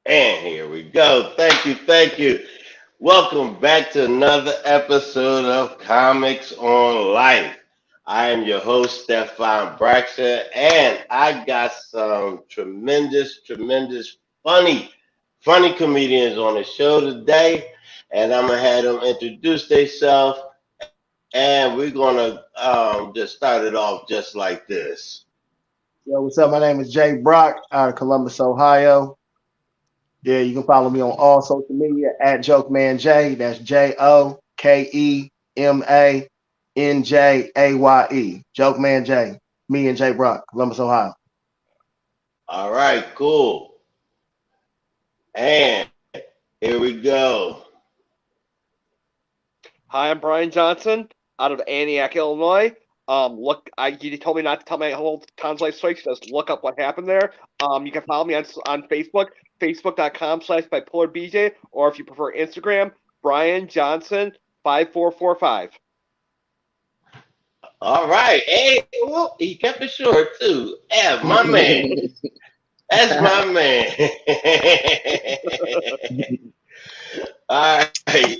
And here we go. Thank you, thank you. Welcome back to another episode of Comics on Life. I am your host, Stefan Braxton, and I got some tremendous, funny comedians on the show today. And I'm gonna have them introduce themselves, and we're gonna just start it off just like this. Yo, what's up? My name is Jay Brock out of Columbus, Ohio. Yeah, you can follow me on all social media at JokeManJ. That's JokeManJaye. Joke Man J. Me and Jay Brock, Columbus, Ohio. All right, cool. And here we go. Hi, I'm Brian Johnson out of Antioch, Illinois. You told me not to tell my whole town's life story. So just look up what happened there. You can follow me on Facebook, facebook.com/bipolar or if you prefer Instagram, Brian Johnson 5445. All right. Hey, well, he kept it short too. Yeah, my man. That's my man. All right.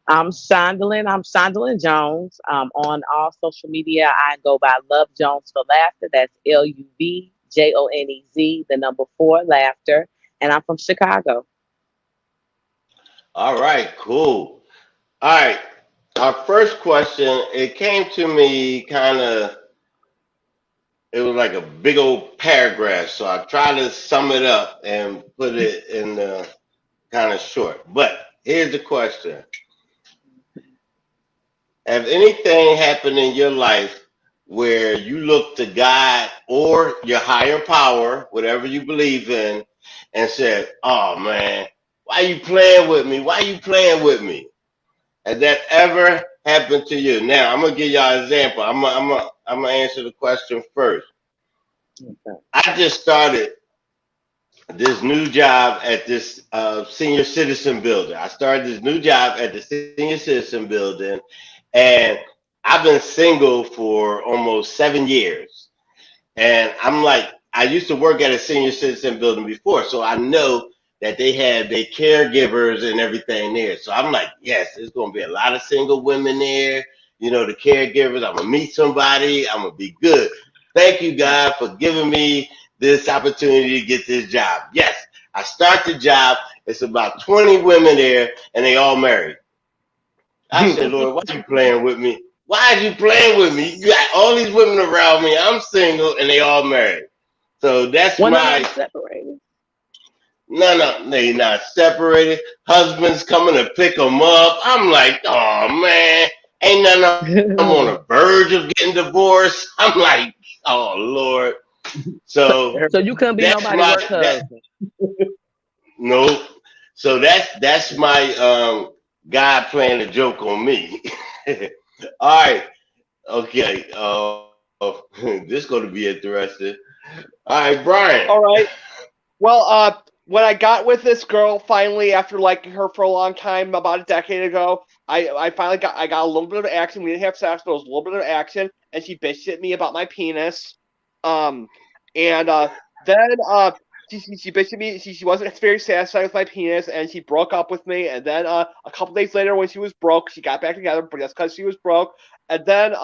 I'm Shondelyn. I'm Shondelyn Jones. On all social media, I go by Love Jones for Laughter. That's LUVJONEZ, the number 4, Laughter. And I'm from Chicago. All right, cool. All right. Our first question, it came to me kind of, it was like a big old paragraph. So I tried to sum it up and put it in the kind of short. But here's the question. Have anything happened in your life where you look to God or your higher power, whatever you believe in, and said, "Oh man, why you playing with me? Why you playing with me?" Has that ever happened to you? Now I'm gonna give y'all an example. I'm gonna answer the question first. I just started this new job at this senior citizen building. I started this new job at the senior citizen building, and I've been single for almost 7 years. And I'm like, I used to work at a senior citizen building before, so I know that they have their caregivers and everything there. So I'm like, yes, there's gonna be a lot of single women there. You know, the caregivers. I'm gonna meet somebody. I'm gonna be good. Thank you, God, for giving me this opportunity to get this job. Yes, I start the job. It's about 20 women there, and they all married. I said, Lord, why you playing with me? Why are you playing with me? You got all these women around me. I'm single, and they all married. So that's One of them my separated. no, they not separated. Husbands coming to pick them up. I'm like, oh man, ain't nothing. I'm on the verge of getting divorced. I'm like, oh Lord. so, So so you couldn't be that's nobody my work that husband. no. So that's my God playing a joke on me. All right, okay. This going to be interesting. All right, Brian. All right. Well, when I got with this girl finally after liking her for a long time, about a decade ago, I finally got a little bit of action. We didn't have sex, but it was a little bit of action, and she bitched at me about my penis. Um, and then she bitched at me. She wasn't very satisfied with my penis, and she broke up with me. And then a couple days later, when she was broke, she got back together, but that's because she was broke. And then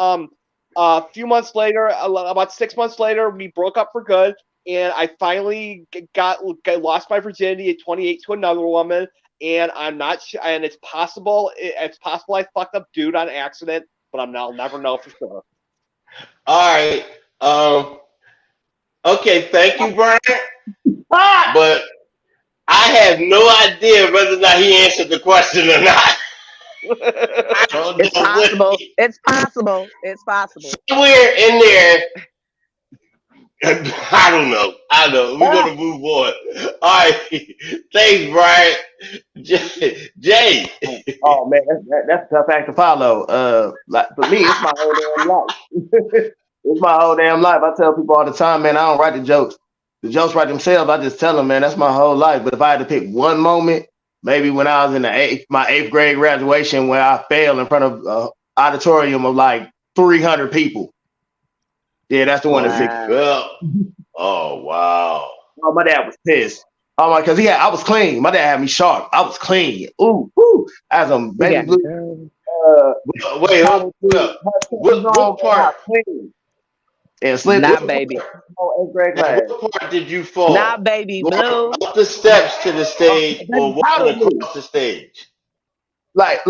a few months later, about 6 months later, we broke up for good and I finally got lost my virginity at 28 to another woman, and I'm not sure, and it's possible I fucked up dude on accident, but I'll never know for sure. All right. Okay. Thank you, Brian. Ah! But I have no idea whether or not he answered the question or not. I don't It's know what. possible. It's possible. It's possible. Somewhere in there, I don't know. I don't know. We're gonna move on. All right. Thanks, Brian. Jay. Oh man, that's a tough act to follow. Like for me, it's my whole damn life. It's my whole damn life. I tell people all the time, man, I don't write the jokes. The jokes write themselves. I just tell them, man, that's my whole life. But if I had to pick one moment, maybe when I was in my eighth grade graduation, where I failed in front of an auditorium of like 300 people. Yeah, that's the one that Oh, you sticks. Wow. fell. Oh, wow. Oh, my dad was pissed. Oh my, because I was clean. My dad had me sharp. I was clean. Ooh, as a baby Yeah. blue. Wait, hold up. What part? And slid Nah, baby. eighth grade Now, class. what part did you fall? Nah, baby Going blue. up the steps to the stage or walking across the stage? I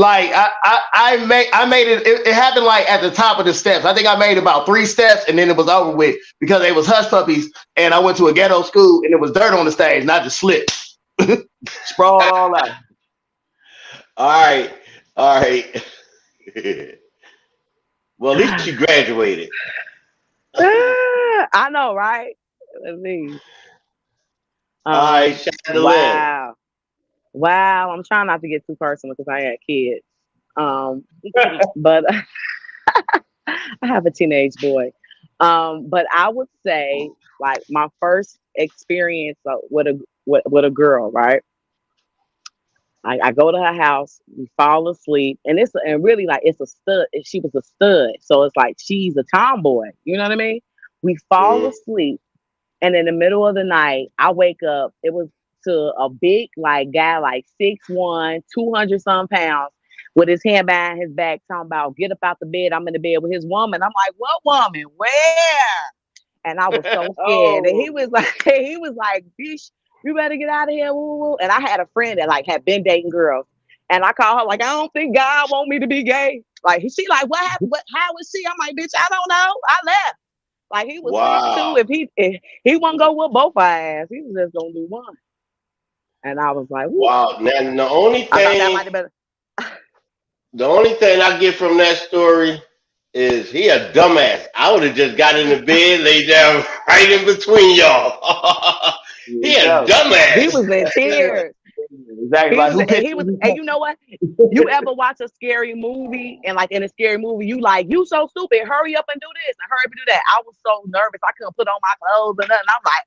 made it, it happened like at the top of the steps. I think I made about 3 steps and then it was over with because they was hush puppies and I went to a ghetto school and it was dirt on the stage and I just slipped. Sprawled all out. All right. Well, at least you graduated. I know, right? Let's see. All right, Shonda Lynn. Wow. I'm trying not to get too personal because I had kids. But I have a teenage boy. But I would say like my first experience with a girl, right? I go to her house, we fall asleep, and really like it's a stud. She was a stud, so it's like she's a tomboy. You know what I mean? We fall asleep, and in the middle of the night, I wake up. It was to a big like guy, like 6'1", 200 some pounds, with his hand behind his back, talking about get up out the bed. I'm in the bed with his woman. I'm like, what woman? Where? And I was so scared. And he was like, bitch, you better get out of here. Woo, woo. And I had a friend that like had been dating girls. And I called her like, I don't think God want me to be gay. Like she like, what happened? How was she? I'm like, bitch, I don't know. I left. Like he was 6'2". If he wouldn't go with both our ass, he was just gonna do one. And I was like, woo. Wow. Now the only thing I get from that story is he a dumbass. I would have just got in the bed, lay down right in between y'all. He a dumbass. He was in tears. Exactly. And you know what? You ever watch a scary movie and like in a scary movie, you like, you so stupid, hurry up and do this and hurry up and do that. I was so nervous. I couldn't put on my clothes or nothing. I'm like,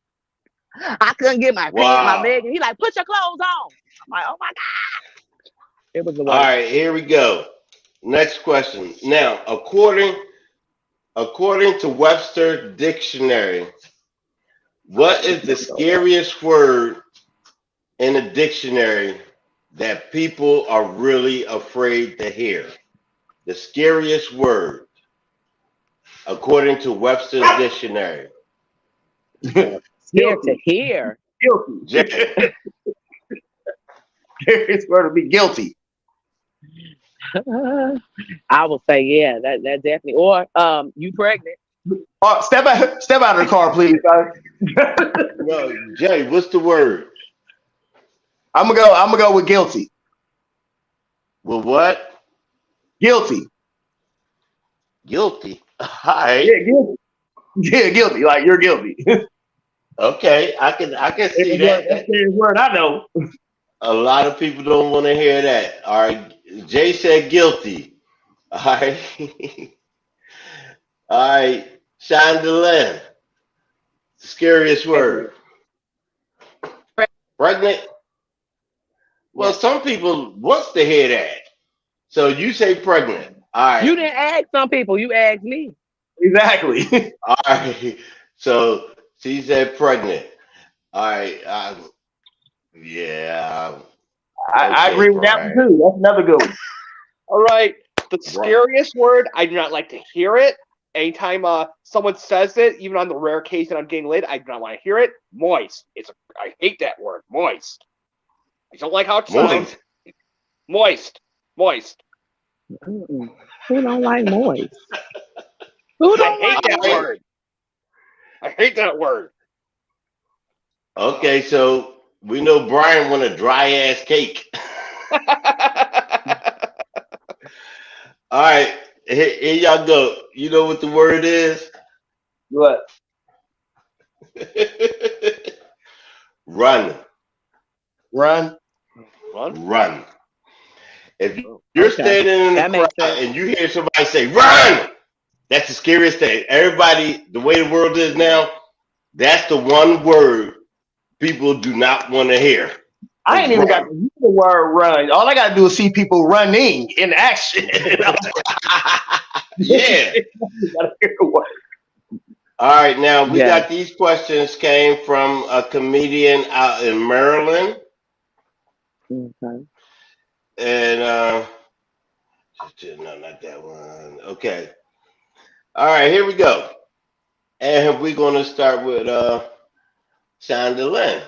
I couldn't get my pants, my leg. And he like, put your clothes on. I'm like, oh my God. It was the worst. All right, here we go. Next question. Now, according to Webster Dictionary, what is the scariest word in the dictionary that people are really afraid to hear? The scariest word, according to Webster's Dictionary. Scared to hear. Guilty. Scariest word to be guilty. I will say, yeah, that definitely. Or you pregnant. Step out of the car, please. No, Jay, what's the word? I'm gonna go with guilty. Well, what? Guilty. Guilty. All right. Yeah, guilty. Yeah, guilty. Like you're guilty. Okay, I can see that. That's the word I know. A lot of people don't want to hear that. All right. Jay said guilty. All right. All right. Shonda Lynn. Scariest word. Pregnant. Well, some people wants to hear that. So you say pregnant. All right. You didn't ask some people. You asked me. Exactly. All right. So she said pregnant. All right. Yeah. I agree with that one too. That's another good one. All right. The scariest word, I do not like to hear it. Anytime someone says it, even on the rare case that I'm getting laid, I do not want to hear it. Moist. I hate that word. Moist. I don't like how it sounds. Moist. Mm-mm. Who don't like moist? Who don't I hate that word. I hate that word. Okay, so we know Brian want a dry ass cake. All right, here y'all go. You know what the word is? What? Run. If you're standing in the crowd and you hear somebody say run, that's the scariest thing. Everybody, the way the world is now, that's the one word people do not want to hear. I ain't even got to use the word run. All I got to do is see people running in action. Yeah. All right, now we Yes. got these questions came from a comedian out in Maryland, Okay. and no, not that one. Okay, all right, here we go, and we're gonna start with Shonda Lynn.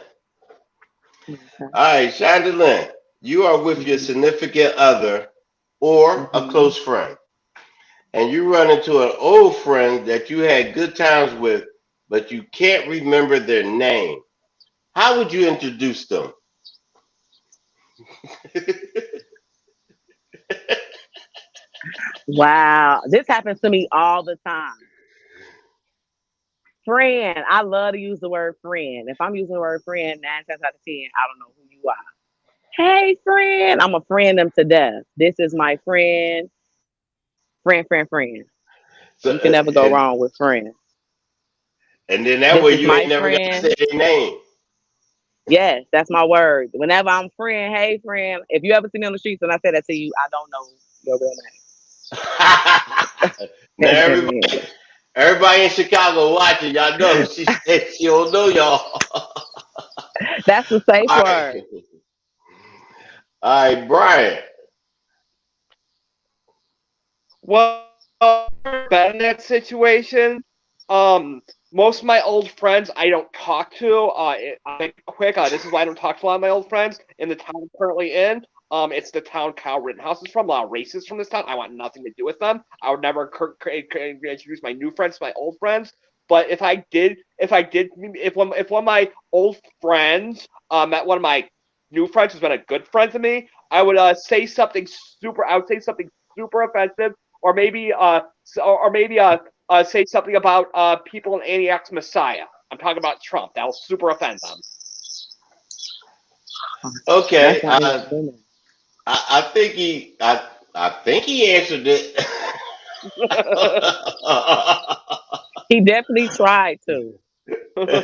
Okay. All right, Shonda Lynn, you are with your Mm-hmm. significant other or a Mm-hmm. close friend, and you run into an old friend that you had good times with, but you can't remember their name. How would you introduce them? Wow, this happens to me all the time. Friend, I love to use the word friend. If I'm using the word friend, 9 times out of 10, I don't know who you are. Hey, friend, I'm a friend them to death. This is my friend, friend. So, You can never go wrong with friend. and then that This way is you ain't my never got to friend. say their name. Yes, that's my word. Whenever I'm friend, hey friend. If you ever see me on the streets and I say that to you, I don't know your real Now name. everybody in Chicago watching, y'all know she said she don't know y'all. That's the safe All word. right, all right, Brian. Well, been in that situation. Most of my old friends I don't talk to. I'll make it quick. This is why I don't talk to a lot of my old friends in the town I'm currently in. It's the town Kyle Rittenhouse is from. A lot of racists from this town. I want nothing to do with them. I would never introduce my new friends to my old friends. But if one of my old friends met one of my new friends who's been a good friend to me, I would say something super. I would say something super offensive, or maybe say something about people in Antioch's Messiah. I'm talking about Trump. That will super offend them. That's Okay, not even human. I think I think he answered it. He definitely tried to.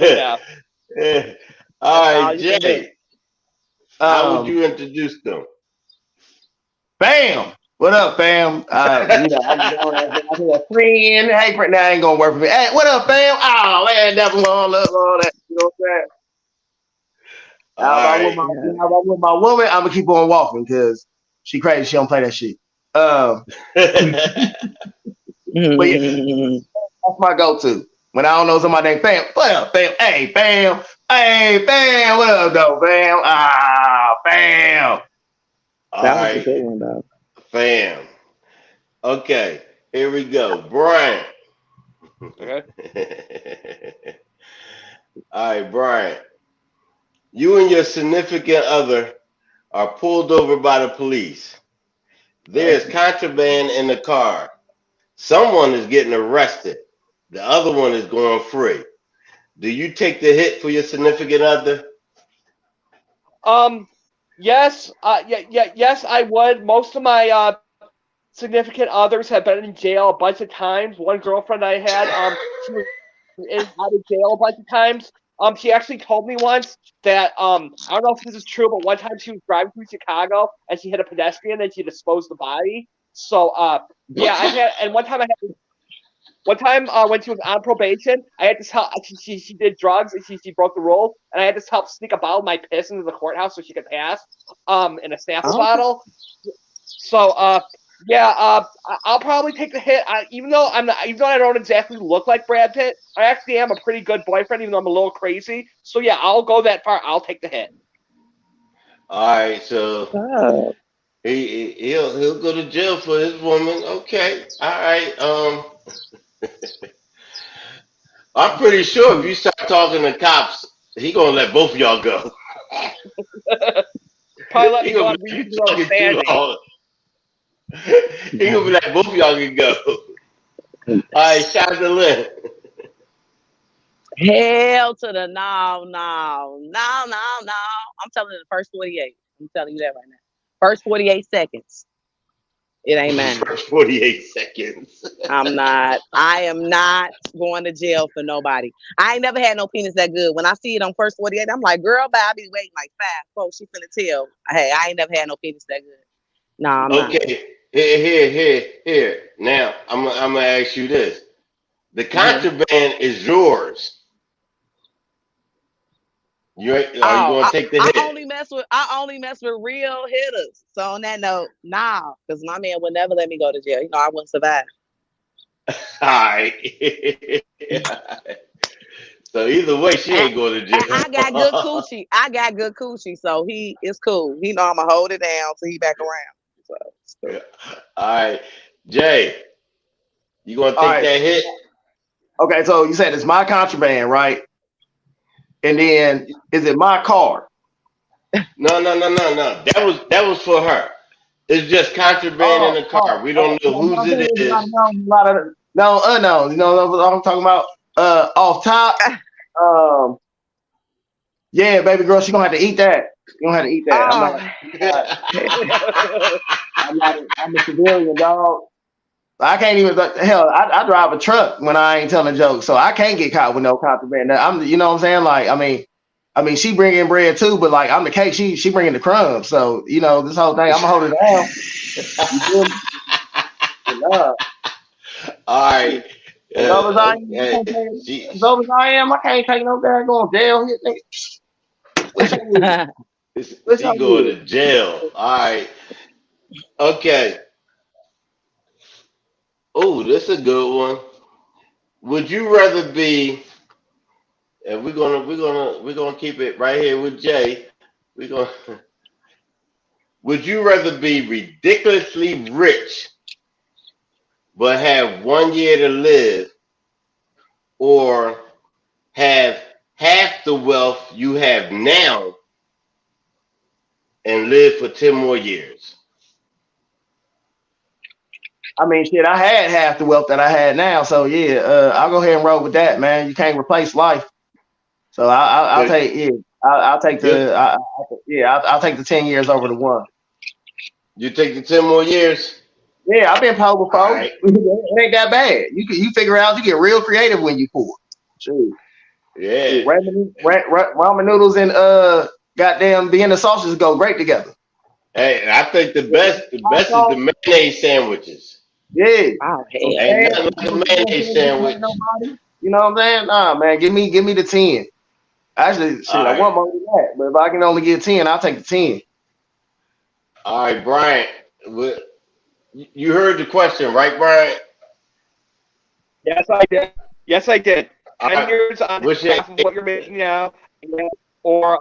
Yeah, All That's all right, you can do. Jay. How would Um, you introduce them? Bam. What up, fam? I'm going I be a friend. Hey, friend, that ain't gonna work for me. Hey, what up, fam? Oh man, that's all up, all that. You know what I'm saying? All right. Yeah. How about with my woman? I'm gonna keep on walking because she crazy. She don't play that shit. Um, but yeah, that's my go-to. When I don't know somebody named Fam, what up, fam? Hey, fam. Hey, fam. What up, though, fam? Ah, fam. All That was a right, good one though. fam. Okay, here we go. Brian. okay. All right, Brian. You and your significant other are pulled over by the police. There's contraband in the car. Someone is getting arrested. The other one is going free. Do you take the hit for your significant other? Um, yes, yes, I would. Most of my significant others have been in jail a bunch of times. One girlfriend I had, she was in and out of jail a bunch of times. She actually told me once that I don't know if this is true, but one time she was driving through Chicago and she hit a pedestrian and she disposed the body. So yeah, I had, and one time when she was on probation, I had to help. She did drugs and she broke the rule, and I had to help sneak a bottle of my piss into the courthouse so she could pass in a sample Okay. bottle. So yeah, I'll probably take the hit. Even though I don't exactly look like Brad Pitt, I actually am a pretty good boyfriend, even though I'm a little crazy. So yeah, I'll go that far. I'll take the hit. All right, so Oh, he'll go to jail for his woman. Okay, all right. I'm pretty sure if you start talking to cops, he gonna let both of y'all go. Probably let He me go gonna on be like, you reasonable talking too understanding. long. He gonna be like both of y'all can go. All right, Shonda Lynn. hell to the no. I'm telling you the first 48. I'm telling you that right now. First 48 seconds. It ain't mine. First 48 seconds. I am not going to jail for nobody. I ain't never had no penis that good. When I see it on first 48, I'm like, girl, bye. I be waiting like 5 folks. She finna tell. Hey, I ain't never had no penis that good. No, I'm not. Okay, here. Now I'm gonna ask you this: The contraband is yours. Are you Oh, going to take the I hit? only mess with real hitters. So on that note, nah, because my man would never let me go to jail. You know, I wouldn't survive. All right. So either way, she And, ain't going to and jail. I got good coochie. I got good coochie, so it's cool. He know I'ma hold it down till he back around. So it's cool. All right, Jay, you going to All take right. that hit? Okay, so you said it's my contraband, right? And then is it my car? No. That was for her. It's just contraband in the car. We don't know No, whose it is. no, unknown. You know what I'm talking about? Off top. Um, yeah, baby girl, she gonna have to eat that. You gonna have to eat that. I'm a civilian, dog. I can't even hell. I drive a truck when I ain't telling jokes, so I can't get caught with no contraband. Now, you know what I'm saying? Like, I mean, she bring in bread too, but like I'm the cake. She bringing the crumbs. So you know this whole thing, I'm gonna hold it down. You feel me? Yeah. All right. As old as I Okay. as old as I am, I can't take no daggone jail here. Nigga. Wish I would. Wish I She going would. to jail. All right. Okay. Oh, this is a good one. Would you rather be? And we're gonna keep it right here with Jay. We're gonna. Would you rather be ridiculously rich but have 1 year to live, or have half the wealth you have now and live for 10 more years? I mean, shit, I had half the wealth that I had now, so yeah, I'll go ahead and roll with that, man. You can't replace life, so I'll But take I'll take you I'll take the 10 years over the one. you take the 10 more years? Yeah, I've been poor All before. right. It ain't that bad. You figure out you get real creative when you poor. Shoot. Yeah. Ramen noodles and goddamn Vienna sausages go great together. Hey, I think the Yeah. best is the mayonnaise sandwiches. Yeah. Oh Some hell. Ain't sad, nothing like a mayonnaise sandwich. nobody. You know what I'm saying? Nah, man, give me the 10. Actually, All shit, I right. want more than that. But if I can only get 10, I'll take the 10. All right, Brian. You heard the question, right, Brian? Yes, I did. Yes, I did. All 10 right. years on What's your half of what you're making now, or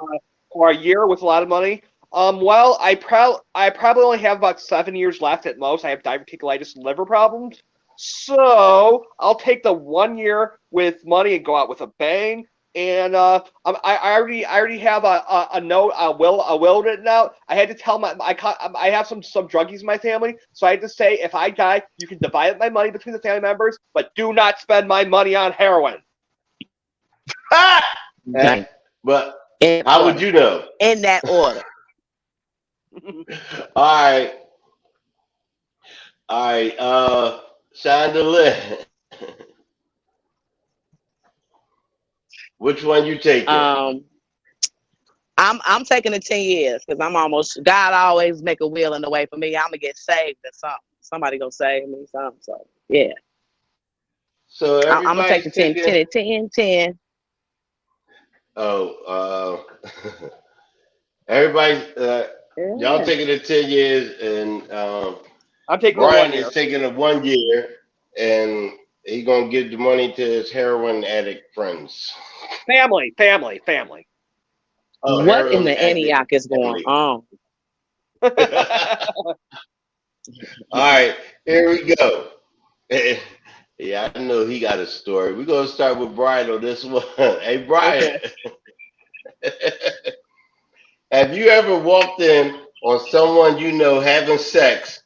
a year with a lot of money. Well, I probably only have about 7 years left at most. I have diverticulitis and liver problems, so I'll take the 1 year with money and go out with a bang. And I already have a note, a will written out. I had to tell I have some druggies in my family, so I had to say, if I die, you can divide up my money between the family members, but do not spend my money on heroin. Ah! Eh, but In how would order. you know? In that order. All right. All right. Chandelier. Which one you taking? Um, I'm taking the 10 years because I'm almost God always make a will in the way for me. I'm gonna get saved or something. Somebody gonna save me something. So yeah. So I'm gonna take everybody's the 10, taking. 10, 10, 10. Oh, everybody. Y'all Yeah. taking the 10 years, and I'm taking the Brian 1 year. is taking the 1 year, and he gonna give the money to his heroin addict friends. Family. Oh, What in heroin the addict Antioch is going family. on? All right, here we go. Yeah, I know he got a story. We're gonna start with Brian on this one. Hey, Brian, Okay. have you ever walked in on someone you know having sex,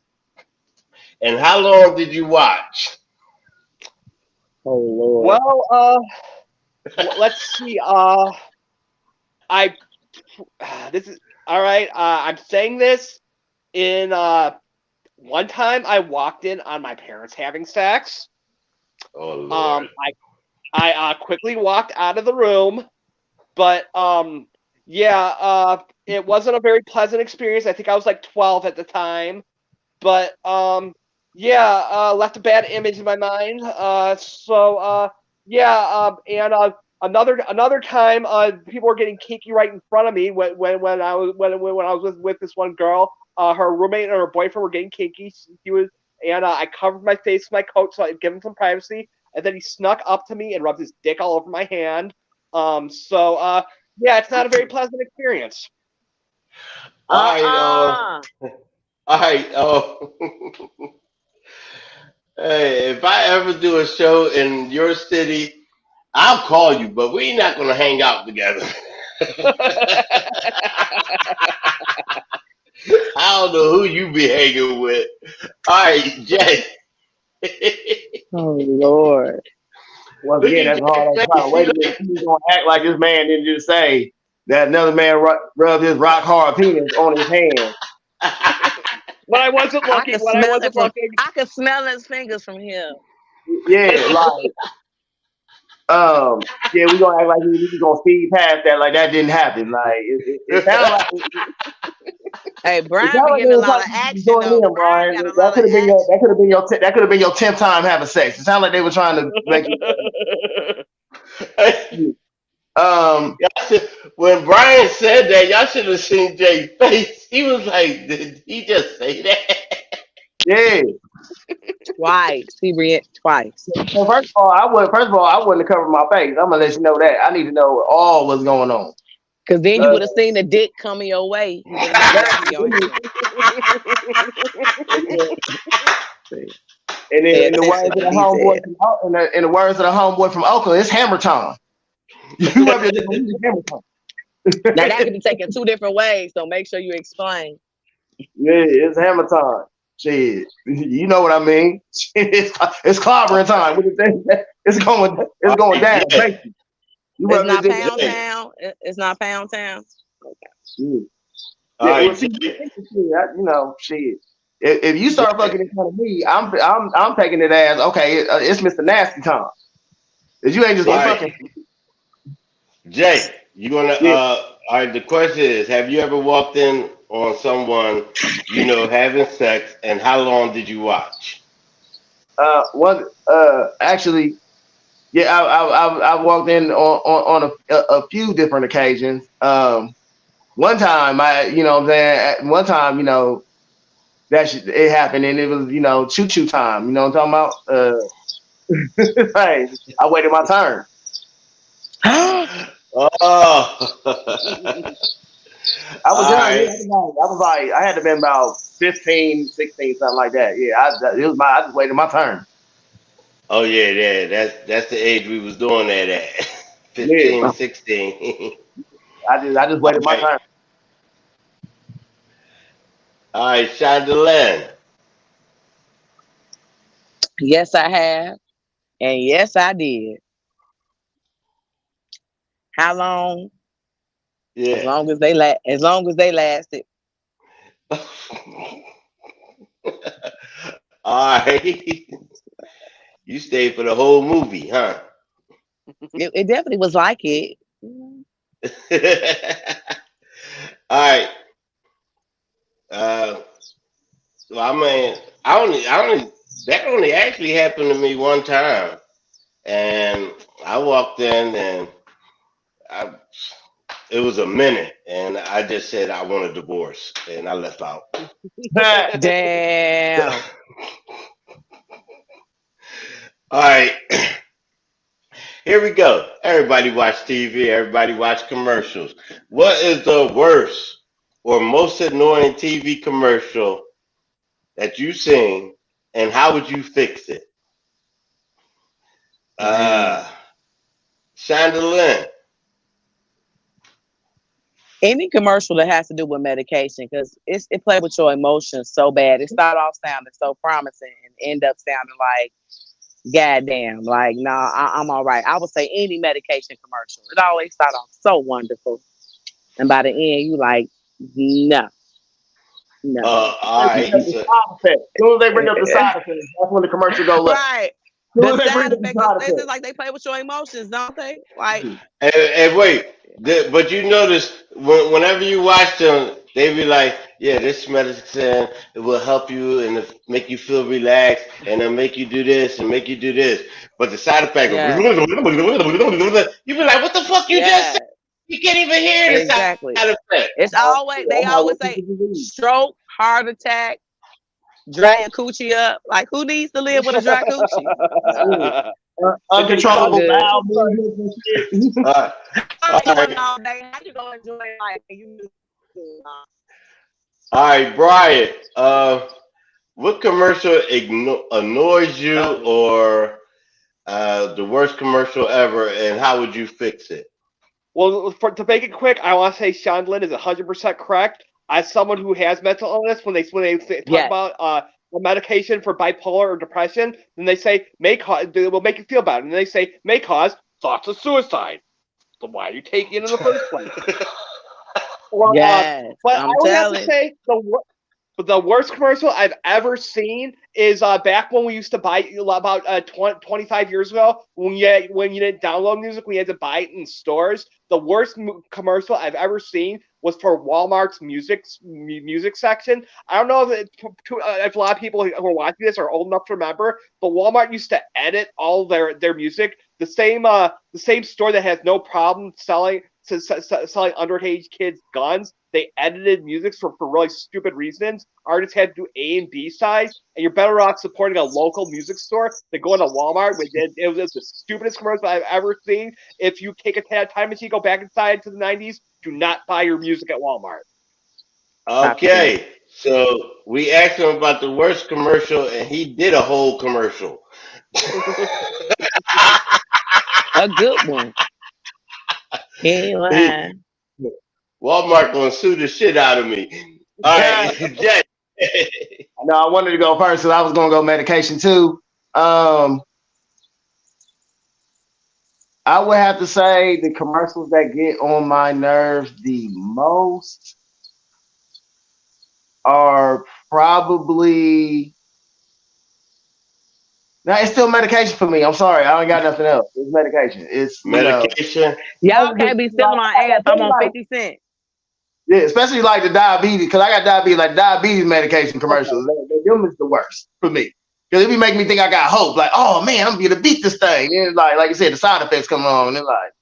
and how long did you watch? Oh Lord. Well, let's see. I this is all right. I'm saying this in one time I walked in on my parents having sex. Oh Lord. I quickly walked out of the room, but yeah, it wasn't a very pleasant experience. I think I was like 12 at the time, but left a bad image in my mind. Another time, people were getting kinky right in front of me when I was with this one girl. Her roommate and her boyfriend were getting kinky. I covered my face with my coat so I'd give him some privacy. And then he snuck up to me and rubbed his dick all over my hand. It's not a very pleasant experience. All right, all right. Hey, if I ever do a show in your city, I'll call you, but we're not gonna hang out together. I don't know who you be hanging with. All right, Jay. Oh Lord. Once Look again, at that's hard. Jay's That's hard. face. Wait a minute. He's gonna act like this man didn't just say that another man rubbed his rock hard penis on his hand. When I wasn't I looking, could smell it from. looking. I could smell his fingers from here. Yeah, like yeah, we gonna act like we just gonna speed past that, like that didn't happen. Like it sounds like Hey, it Brian sounds be like getting it a was lot like of action doing though. him, Brian Brian. got a That lot of could have been your action. that could have been your 10th time having sex. It sounded like they were trying to make you. When Brian said that, y'all should have seen Jay's face. He was like, "Did he just say that?" Yeah. Twice. He read twice. So first of all, I wouldn't have covered my face. I'm gonna let you know that. I need to know all what's going on. Cause then you Uh, would have seen the dick coming your way. You would have known that was your hand. And Pay in the words attention of to the homeboy detail. in the words of the homeboy from Oakland, it's hammer time. You rub your dick on it's hammer time. Now that could be taken two different ways, so make sure you explain. Yeah, it's hammer time. Shit, you know what I mean. It's clobbering time. What you think? It's going down. Yeah. Basically. You It's rub your not dick. Pound Town. It's not Pound Town. Yeah. All Yeah, well, right, see, Jay. shit. If you start fucking in front of me, I'm taking it as okay. It's Mr. Nasty time. If you ain't just All get right, fucking. Jay. You gonna? Yeah. All right. The question is: have you ever walked in on someone having sex, and how long did you watch? Actually, yeah, I walked in on a few different occasions. One time, what I'm saying, one time, it happened, and it was, choo choo time. You know what I'm talking about? Hey, I waited my turn. Oh, I was all young. Yeah, right. I was like, I had to been about 15, 16, something like that. Yeah, I just waited my turn. Oh yeah. That's the age we was doing that at. Yeah, 15, 16. I just All waited my right. turn. All right, Shondaland. Yes, I have, and yes, I did. How long? As Yeah. long as they As long as they lasted. All right. You stayed for the whole movie, huh? It definitely was like it. All right. Uh, well, I mean, that only actually happened to me one time, and I walked in and I, it was a minute, and I just said I want a divorce, and I left out. Damn. All right. Here we go. Everybody watch TV. Everybody watch commercials. What is the worst or most annoying TV commercial that you've seen, and how would you fix it? Shondaland. Any commercial that has to do with medication, because it play with your emotions so bad. It start off sounding so promising and end up sounding like goddamn. Like, nah, I'm all right. I would say any medication commercial. It always start off so wonderful, and by the end, you like, no. All right. As So, soon as they bring up the side effects, that's when the commercial go left. Right. As soon The as they bring side up the effects, side it's effects. like they play with your emotions, don't they? Like, and wait, but you notice whenever you watch them, they be like, yeah, this medicine it will help you and make you feel relaxed and it'll make you do this and make you do this. But the side effect, Yeah, you be like, what the fuck you just yeah, said? You can't even hear the side exactly. effect. It's always they I'm not always looking say for disease. stroke, heart attack, dry your coochie up. Like who needs to live with a dry coochie? Yeah. Okay, It's all so Uncontrollable good. bowel movements and shit. all right, I'm all doing right, all day. How you gonna enjoy life? And all right, Brian. What commercial annoys you or the worst commercial ever, and how would you fix it? Well, to make it quick, I want to say Sean Lynn is 100% correct. As someone who has mental illness, when they talk yes, about a medication for bipolar or depression, then they say may cause it will make you feel better, and they say may cause thoughts of suicide. So why are you taking it in the first place? Or, yes. but I I'm would have to telling. say the worst commercial I've ever seen is back when we used to buy about 25 years ago when you didn't download music, we had to buy it in stores. The worst commercial I've ever seen was for Walmart's music section. I don't know if a lot of people who are watching this are old enough to remember, but Walmart used to edit all their music. The same store that has no problem selling underage kids guns. They edited music for really stupid reasons. Artists had to do A and B sides, and you're better off supporting a local music store than going to Walmart. It was the stupidest commercial I've ever seen. If you take a time machine, go back inside to the 90s, do not buy your music at Walmart. Copy Okay, so we asked him about the worst commercial, and he did a whole commercial. a good one. He ain't He- lying. Walmart gonna sue the shit out of me. All Yeah, right, Jay. no, I wanted to go first, so I was gonna go medication too. I would have to say the commercials that get on my nerves the most are probably no, it's still medication for me. I'm sorry, I ain't got nothing else. It's medication. It's Medication. Y'all can't be stealing my ass. I'm on 50 cents. Yeah, especially like the diabetes, because I got diabetes, like diabetes medication commercials. Them is the worst for me. Because it be making me think I got hope. Like, oh man, I'm gonna beat this thing. And it's like you said, the side effects come on, and it's like,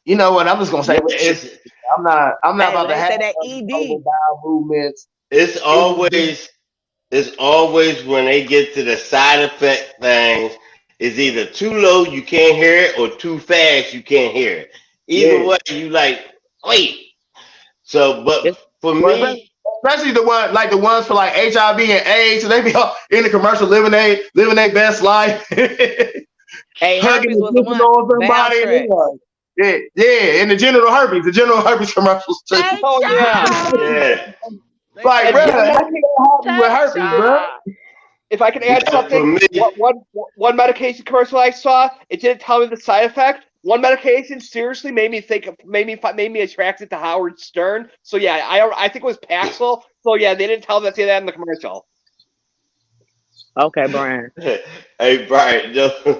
you know what? I'm just gonna say, I'm not Hey, about when to they have say that ED, bowel movements. it's always it's always when they get to the side effect things, it's either too low you can't hear it or too fast you can't hear it. Either Yeah. way, you like wait. So, but it's for Well, me, especially the one like the ones for like HIV and AIDS, so they be all in the commercial living their best life. hey, Hugging herpes the was the kissing one. on somebody. And Valtrex. it's like, yeah, and the general herpes commercials too. Take Oh yeah. charge. yeah. Like, And bro, one how more, you gonna have me with Take herpes, bro? charge. if I can add Now, for something, me, one medication commercial I saw, it didn't tell me the side effect. One medication seriously made me attracted to Howard Stern. So yeah, I think it was Paxil. So yeah, they didn't say that in the commercial. Okay, Brian. hey Brian, all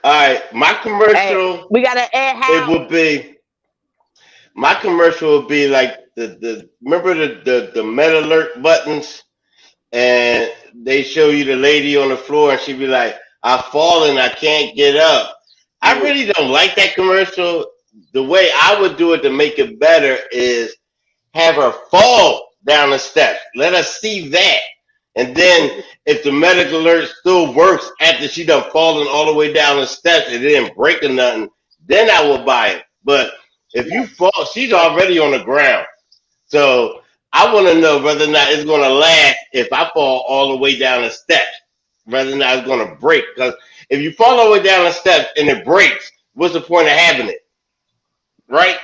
right, my Hey, commercial we gotta add it Howard. would be my commercial would be like the remember the med alert buttons and they show you the lady on the floor and she be like, I've fallen, I can't get up. I really don't like that commercial. The way I would do it to make it better is have her fall down the steps. Let us see that. And then if the medical alert still works after she done fallen all the way down the steps and it didn't break or nothing, then I will buy it. But if you fall, she's already on the ground. So I want to know whether or not it's going to last if I fall all the way down the steps, whether or not it's going to break. Because if you fall all the way down the steps and it breaks, what's the point of having it? Right?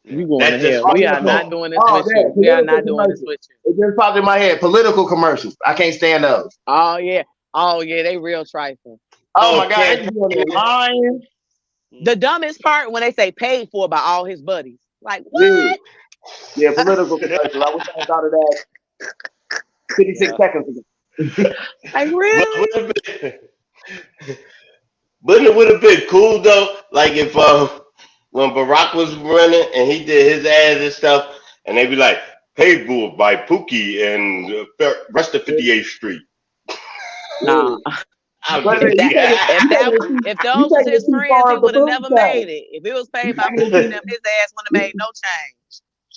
You going to That's just hell. my We are not thought. doing this Oh, with yeah, you. We are political not doing this commercials. with you. It just popped in my head. Political commercials. I can't stand those. Oh yeah. Oh yeah, they real trifling. Oh my god, they Okay. be on there lying. The dumbest part when they say paid for by all his buddies. Like Yeah, what? yeah, political commercials. I wish I thought of that 56 seconds ago. Like But really? wouldn't it would have been cool though, like if when Barack was running and he did his ads and stuff, and they'd be like, paid for by Pookie and rest of 58th Street. Nah. I'm But just- If those was his friends, he would have never made it. If it was paid by Pookie, his ass wouldn't have made no change.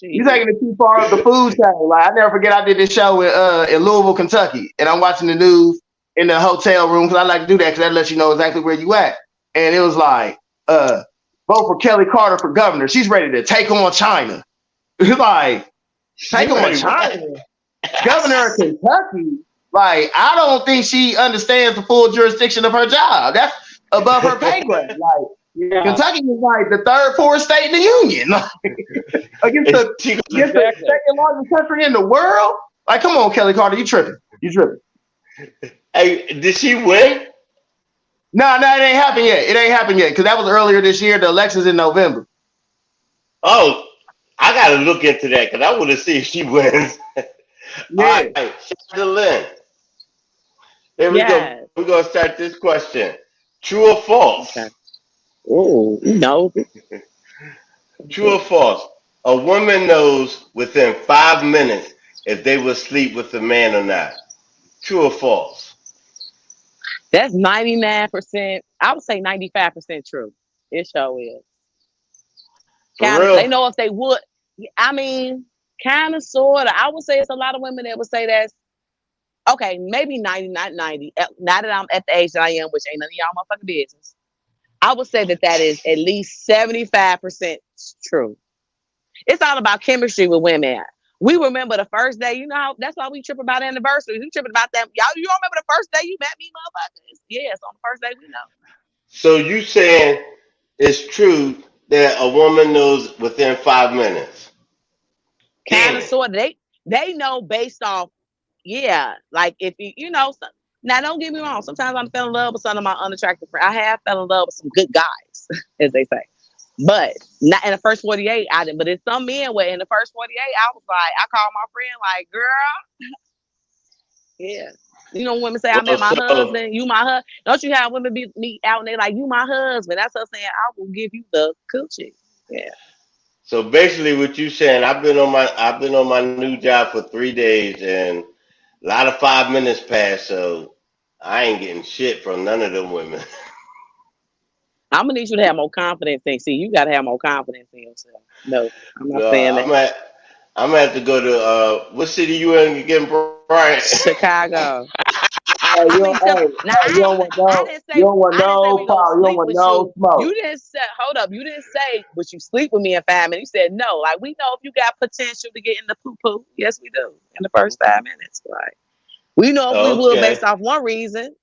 You taking it too far of the food chain. Like, I never forget I did this show in Louisville, Kentucky, and I'm watching the news in the hotel room because I like to do that because that lets you know exactly where you at. And it was like, vote for Kelly Carter for governor. She's ready to take on China. It's like, take on China? Governor of Kentucky? Like, I don't think she understands the full jurisdiction of her job. That's above her pay grade. Like, Kentucky is like the third, fourth state in the union. Like, against the second largest country in the world. Like, come on, Kelly Carter, you tripping. You tripping. Hey, did she win? No, it ain't happened yet. It ain't happened yet because that was earlier this year. The election's in November. Oh, I got to look into that because I want to see if she wins. Yeah. All right, shout out to Lynn. Here we go. We're going to start this question. True or false? Okay. Oh, no. True or false? A woman knows within 5 minutes if they will sleep with a man or not. True or false? That's 99%. I would say 95% true. It sure is. They know if they would. I mean, kind of, sort of. I would say it's a lot of women that would say that's okay, maybe 90, not 90. Now that I'm at the age that I am, which ain't none of y'all motherfucking business, I would say that is at least 75% true. It's all about chemistry with women. We remember the first day, you know how that's why we trip about anniversaries. We tripping about that. Y'all, you don't remember the first day you met me, motherfuckers? Yes, on the first day we know. So you saying it's true that a woman knows within 5 minutes? Kind of, sort of. They know based off, like if you know, now don't get me wrong. Sometimes I fell in love with some of my unattractive friends. I have fell in love with some good guys, as they say. But not in the first 48, I didn't. But it's some men where in the first 48, I was like, I called my friend like, girl, You know, women say, I met my husband, you my husband. Don't you have women meet out and they like, you my husband? That's her saying, I will give you the coochie. Yeah. So basically, what you saying, I've been on my new job for 3 days, and a lot of 5 minutes passed, so I ain't getting shit from none of them women. I'm gonna need you to have more confidence in. See, you gotta have more confidence in yourself. No, I'm not saying that. I'm gonna have to go to what city you in again, Brian? Chicago. You don't want no smoke. You didn't say, hold up, you didn't say, but you sleep with me in 5 minutes. You said no. Like, we know if you got potential to get in the poo-poo. Yes, we do. In the first 5 minutes. Like, we know if we would based off one reason.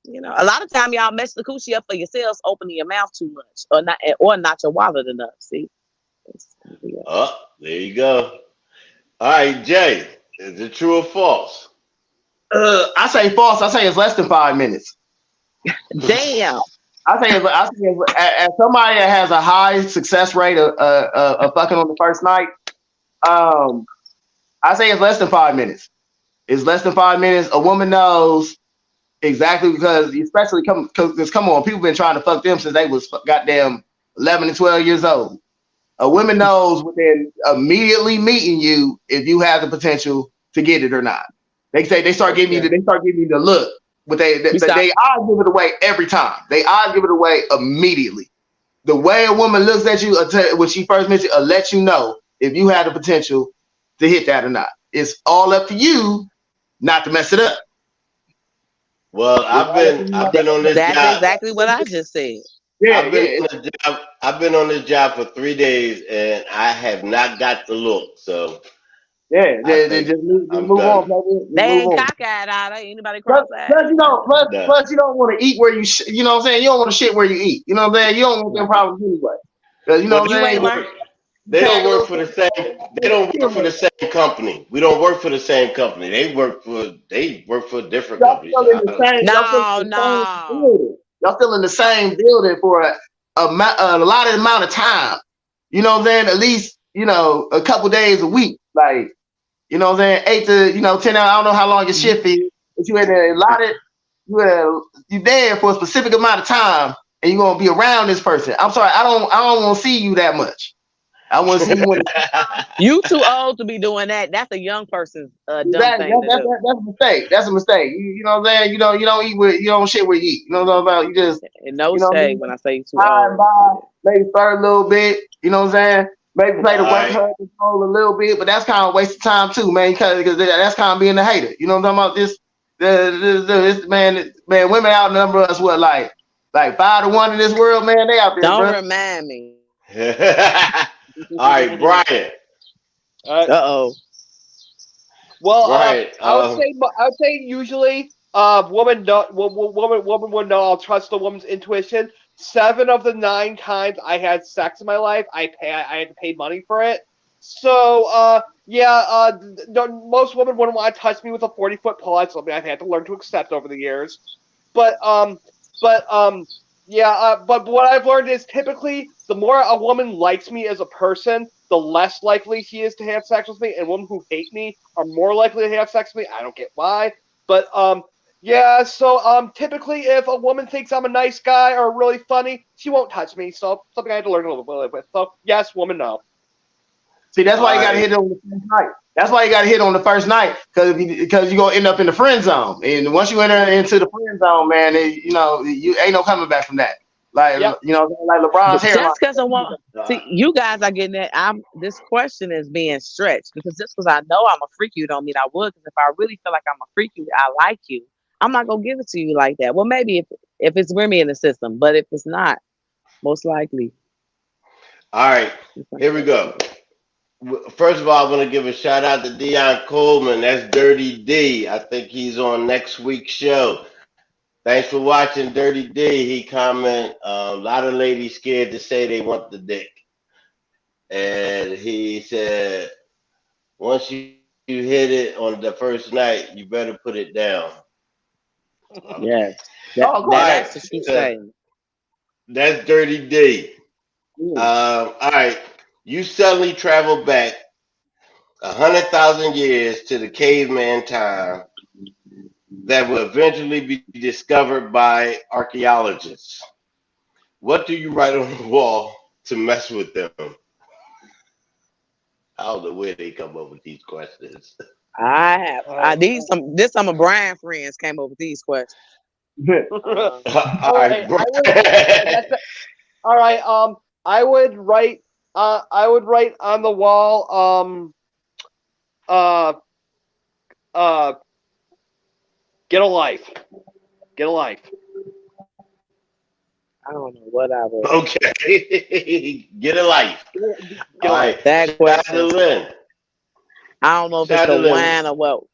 You know, a lot of time y'all mess the coochie up for yourselves, opening your mouth too much, or not your wallet enough. See? Oh, there you go. All right, Jay, is it true or false? I say false. I say it's less than 5 minutes. Damn. I say as somebody that has a high success rate of fucking on the first night, I say it's less than 5 minutes. It's less than 5 minutes. A woman knows exactly because, especially come on, people been trying to fuck them since they was goddamn 11 and 12 years old. A woman knows within immediately meeting you if you have the potential to get it or not. They start giving you the look, but they eyes give it away every time. They eyes give it away immediately. The way a woman looks at you when she first meets you, will let you know if you have the potential to hit that or not. It's all up to you not to mess it up. Well, I've been on this job. That's exactly what I just said. I've been on this job for 3 days and I have not got the look. So just move on. They ain't cockeyed out. Ain't anybody cross-eyed. Plus, you don't want to eat where you. You know what I'm saying? You don't want to shit where you eat. You know what I'm saying? You don't want them problems anyway. Because you know what I'm saying. They don't work for the same. They don't work for the same company. We don't work for the same company. They work for different companies. Y'all still in the same building for a allotted amount of time. You know what I'm saying? At least, a couple days a week. Like, you know what I'm saying? 8 to 10 hours. I don't know how long your shift is, but you had allotted. You there for a specific amount of time, and you're gonna be around this person. I'm sorry, I don't want to see you that much. I want to see you when You too old to be doing that. That's a young person's dumb exactly. thing to do. That's a mistake. That's a mistake. You know what I'm saying? You don't eat with you don't shit where you eat. You know what I'm talking about? You just And no you know what I shade mean? when I say you too High and old. by, maybe flirt a little bit. You know what I'm saying? Maybe play the All work right. hard control a little bit, but that's kind of a waste of time too, man. Because that's kind of being a hater. You know what I'm talking about? This man, women outnumber us. What like 5-1 in this world, man? They out there, Don't bro. remind me. All right, Brian. Uh-oh. Well, Brian. I would say usually, woman would know. I'll trust the woman's intuition. 7 of the 9 times I had sex in my life, I had to pay money for it. So, yeah, most women wouldn't want to touch me with a 40-foot pole. That's something I've had to learn to accept over the years. But yeah, but what I've learned is typically the more a woman likes me as a person, the less likely she is to have sex with me, and women who hate me are more likely to have sex with me. I don't get why, but yeah. So typically, if a woman thinks I'm a nice guy or really funny, she won't touch me. So something I had to learn a little bit with. So yes, woman, no. See, that's All why you got to right. hit it on the first night. That's why you got to hit on the first night because you're gonna end up in the friend zone, and once you enter into the friend zone, man, you ain't no coming back from that. Like Yep. like LeBron's But hairline. just because I want, see, you guys are getting that. This question is being stretched because just because I know I'm a freak you don't mean I would. Because if I really feel like I'm a freak you, I like you, I'm not gonna give it to you like that. Well, maybe if it's Remy in the system, but if it's not, most likely. All right. Here we go. First of all, I want to give a shout out to Dion Coleman. That's Dirty D. I think he's on next week's show. Thanks for watching, Dirty D. He comment, a lot of ladies scared to say they want the dick. And he said, once you hit it on the first night, you better put it down. Yes, Oh, All right. that's the true So saying. that's Dirty D. cool. All right. You suddenly travel back 100,000 years to the caveman time that will eventually be discovered by archaeologists. What do you write on the wall to mess with them? I don't know where they come up with these questions. I need some of Brian friends came up with these questions. All All right, right, all right. I would write. I would write on the wall. Uh. Get a life. Get a life. I don't know what I would. Okay. Get a life. Get All a life. right. That question. Shadalin. I don't know if it's the Shadalin. wine or what.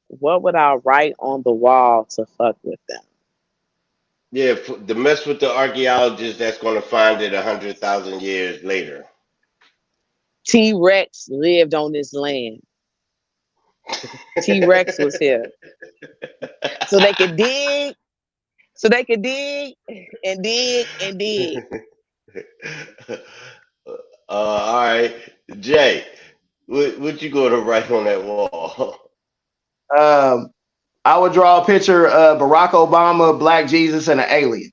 What would I write on the wall to fuck with them? Yeah, the mess with the archaeologist that's going to find it 100,000 years later. T-Rex lived on this land. T-Rex was here. So they could dig. So they could dig and dig and dig. All right, Jay, what you going to write on that wall? I would draw a picture of Barack Obama, Black Jesus, and an alien.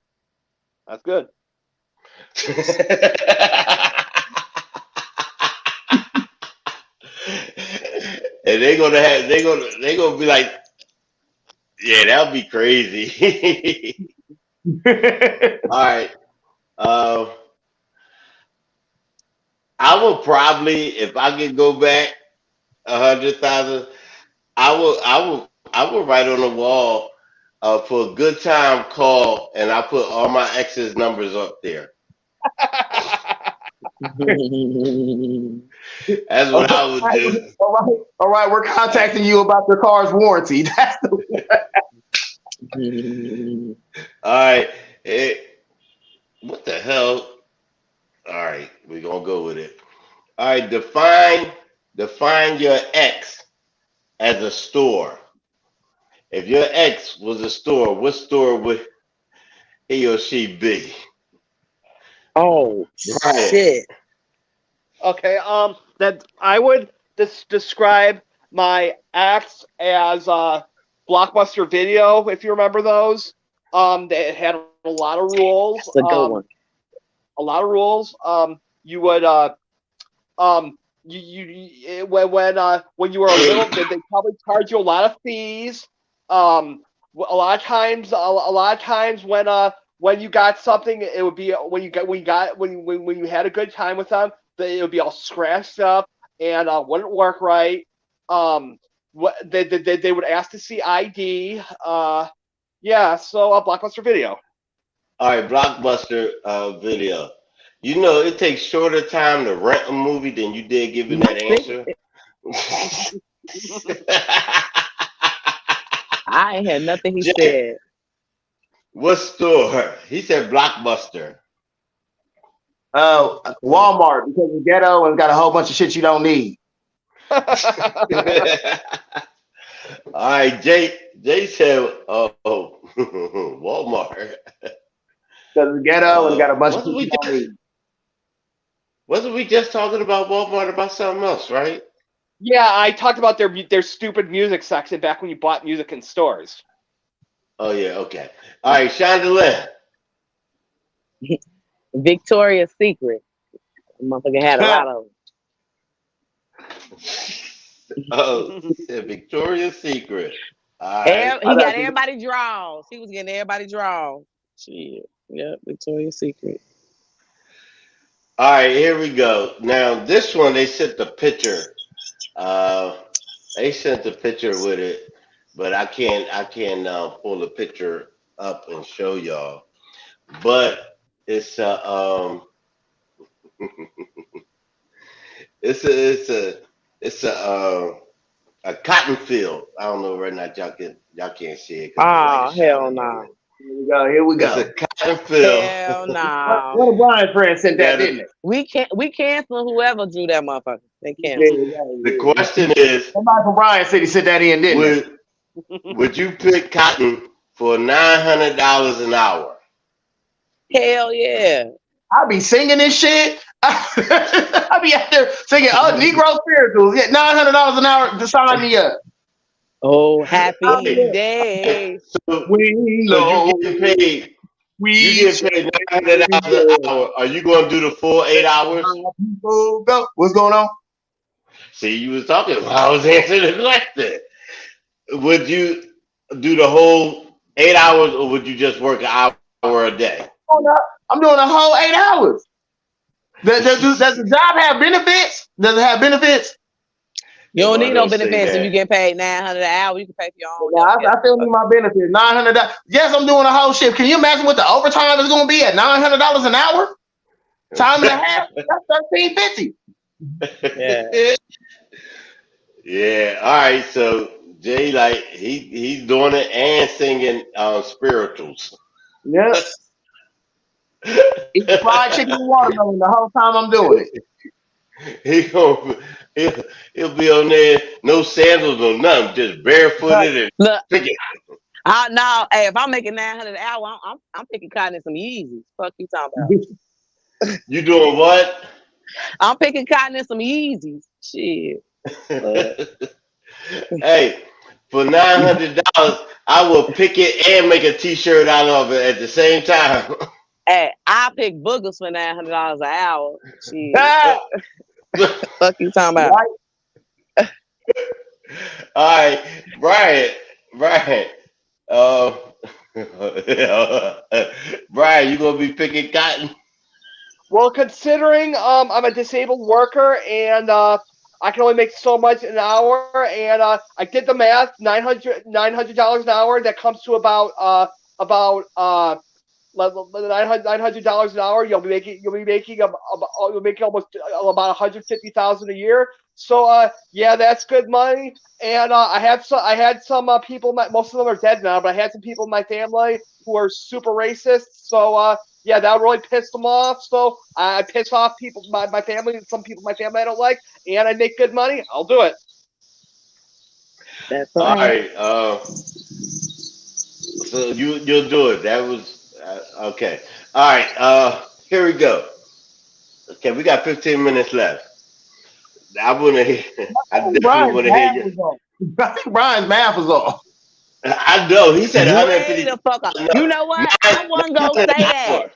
That's good. And they're gonna be like, yeah, that'll be crazy. All right. I would probably, if I could go back 100,000, I would write on the wall for a good time call, and I put all my ex's numbers up there. That's what I would do. All right. We're contacting you about your car's warranty. That's All right. What the hell? All right, we're gonna go with it. All right, define your ex as a store. If your ex was a store, what store would he or she be? Oh Brian. shit! Okay. That I would describe my ex as Blockbuster Video, if you remember those. They had a lot of rules. That's a good one. A lot of rules. you would when you were a little, they probably charge you a lot of fees. A lot of times when you got something, it would be when you had a good time with them, it would be all scratched up and wouldn't work right. They would ask to see ID. Yeah, so Blockbuster Video. All right, Blockbuster Video. You know, it takes shorter time to rent a movie than you did giving that answer. I ain't had nothing he said. What store? He said Blockbuster. Walmart, because it's ghetto and got a whole bunch of shit you don't need. All right, Jay said, Walmart. Because it's ghetto and got a bunch of shit you don't need. Wasn't we just talking about Walmart about something else, right? Yeah, I talked about their stupid music section back when you bought music in stores. Oh, yeah, okay. All right, Chandelier. Victoria's Secret. Motherfucker had a lot of them. Oh, Victoria's Secret. All right. He got everybody draws. He was getting everybody draws. Shit. Yep, Victoria's Secret. All right, here we go. Now, this one, they sent the picture. They sent the picture with it, but I can't pull the picture up and show y'all. But it's it's a cotton field. I don't know right now. Y'all can't see it. Oh, hell no. Here we go. It's a cotton field. Hell no. One of Brian's friends sent that, didn't it? We cancel whoever drew that motherfucker. They cancel. The question is, somebody from Brian City sent that in, didn't it? Would you pick cotton for $900 an hour? Hell yeah. I'll be singing this shit. I'll be out there singing Negro spirituals. Get $900 an hour to sign me up. Oh, happy day. So you get paid. You get paid $900 an hour. Are you going to do the full 8 hours? What's going on? See, you was talking about. I was answering the question. Would you do the whole 8 hours, or would you just work an hour a day? I'm doing a whole 8 hours. Does the job have benefits? Does it have benefits? You don't need no benefits if you get paid $900 an hour. You can pay for your own. I still need my benefits. $900. Yes, I'm doing a whole shift. Can you imagine what the overtime is going to be at $900 an hour? Time and a half. That's $13.50. Yeah. Yeah. All right. So Jay, like he's doing it and singing spirituals. Yes. Eating fried chicken and watermelon the whole time I'm doing it. He'll be on there, no sandals or nothing, just barefooted and Look, picking. no, hey, if I'm making $900 an hour, I'm picking cotton in some Yeezys. Fuck you talking about? You doing what? I'm picking cotton in some Yeezys. Shit. Hey, for $900, I will pick it and make a T-shirt out of it at the same time. Hey, I pick boogers for $900 an hour. Shit. Fuck you talking about? All right, Brian. Brian, you gonna be picking cotton? Well, considering I'm a disabled worker and I can only make so much an hour, and I did the math, $900 an hour. That comes to about $900 an hour. You'll be making almost about $150,000 a year. So yeah, that's good money. And I had some people. Most of them are dead now, but I had some people in my family who are super racist. So yeah, that really pissed them off. So I piss off people, my family, and some people in my family I don't like, and I make good money. I'll do it. That's all right. So you'll do it. That was okay. All right. Here we go. Okay, we got 15 minutes left. I definitely want to hear you. I think Brian's math was off. I know. He said 150. You know what? I wasn't gonna say that.